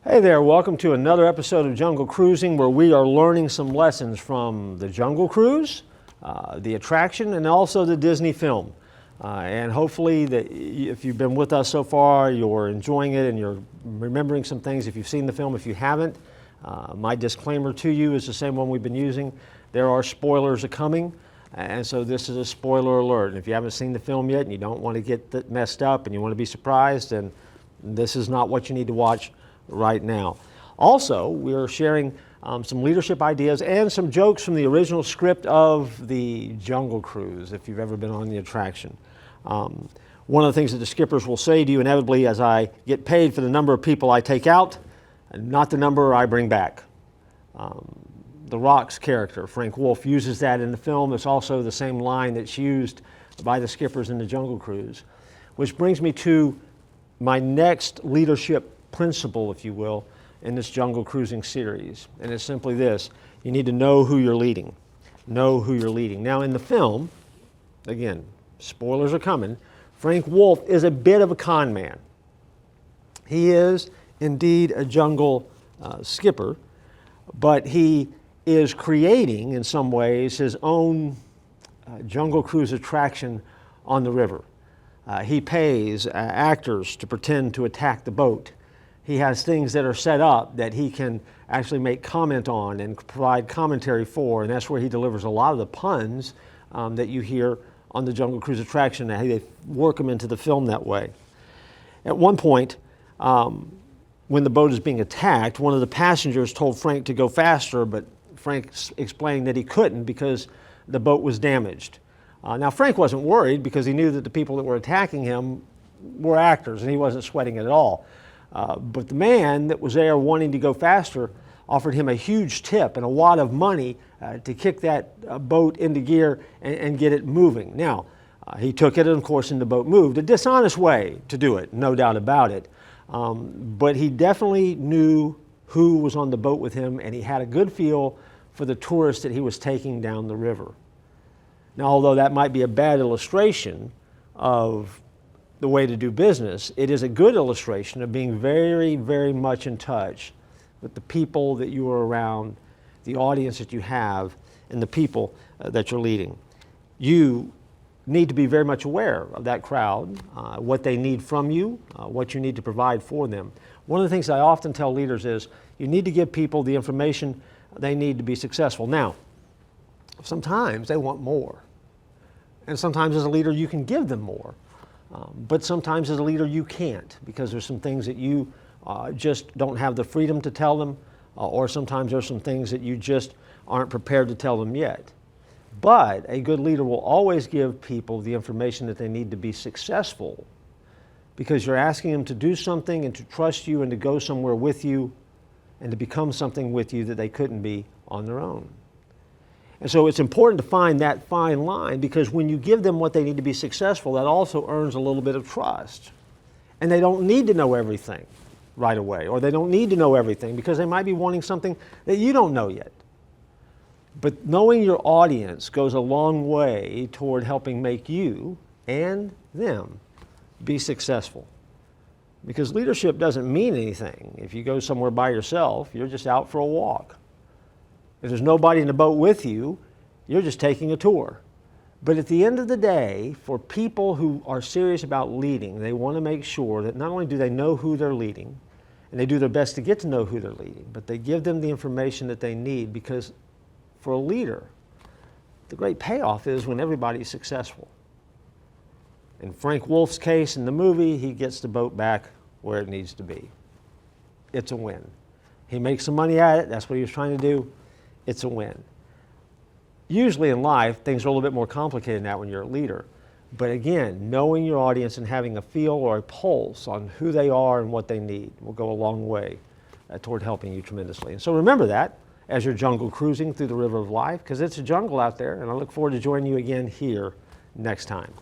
Hey there, welcome to another episode of Jungle Cruising, where we are learning some lessons from the Jungle Cruise, the attraction, and also the Disney film. And hopefully, if you've been with us so far, you're enjoying it and you're remembering some things if you've seen the film. If you haven't, my disclaimer to you is the same one we've been using. There are spoilers coming, and so this is a spoiler alert. And if you haven't seen the film yet and you don't want to get messed up and you want to be surprised, then this is not what you need to watch right now. Also, we are sharing some leadership ideas and some jokes from the original script of the Jungle Cruise, if you've ever been on the attraction. One of the things that the skippers will say to you inevitably, as I get paid for the number of people I take out, and not the number I bring back. The Rock's character, Frank Wolf, uses that in the film. It's also the same line that's used by the skippers in the Jungle Cruise, which brings me to my next leadership principle, if you will, in this Jungle Cruising series. And it's simply this: you need to know who you're leading. Know who you're leading. Now, in the film, again, spoilers are coming, Frank Wolf is a bit of a con man. He is indeed a jungle skipper, but he is creating, in some ways, his own Jungle Cruise attraction on the river. He pays actors to pretend to attack the boat. He has things that are set up that he can actually make comment on and provide commentary for, and that's where he delivers a lot of the puns that you hear on the Jungle Cruise attraction, and they work them into the film that way. At one point, when the boat is being attacked, one of the passengers told Frank to go faster, but Frank explained that he couldn't because the boat was damaged. Now, Frank wasn't worried because he knew that the people that were attacking him were actors, and he wasn't sweating it at all. But the man that was there wanting to go faster offered him a huge tip and a wad of money to kick that boat into gear and get it moving. Now, he took it, and of course, and the boat moved. A dishonest way to do it, no doubt about it. But he definitely knew who was on the boat with him, and he had a good feel for the tourists that he was taking down the river. Now, although that might be a bad illustration of the way to do business, it is a good illustration of being very, very much in touch with the people that you are around, the audience that you have, and the people that you're leading. You need to be very much aware of that crowd, what they need from you, what you need to provide for them. One of the things I often tell leaders is you need to give people the information they need to be successful. Now, sometimes they want more. And sometimes as a leader you can give them more. But sometimes as a leader you can't, because there's some things that you just don't have the freedom to tell them, or sometimes there's some things that you just aren't prepared to tell them yet. But a good leader will always give people the information that they need to be successful, because you're asking them to do something and to trust you and to go somewhere with you and to become something with you that they couldn't be on their own. And so it's important to find that fine line, because when you give them what they need to be successful, that also earns a little bit of trust. And they don't need to know everything right away, or they don't need to know everything because they might be wanting something that you don't know yet. But knowing your audience goes a long way toward helping make you and them be successful. Because leadership doesn't mean anything. If you go somewhere by yourself, you're just out for a walk. If there's nobody in the boat with you, you're just taking a tour. But at the end of the day, for people who are serious about leading, they want to make sure that not only do they know who they're leading, and they do their best to get to know who they're leading, but they give them the information that they need, because for a leader, the great payoff is when everybody's successful. In Frank Wolf's case in the movie, he gets the boat back where it needs to be. It's a win. He makes some money at it. That's what he was trying to do. It's a win. Usually in life, things are a little bit more complicated than that when you're a leader. But again, knowing your audience and having a feel or a pulse on who they are and what they need will go a long way toward helping you tremendously. And so remember that as you're jungle cruising through the river of life, because it's a jungle out there, and I look forward to joining you again here next time.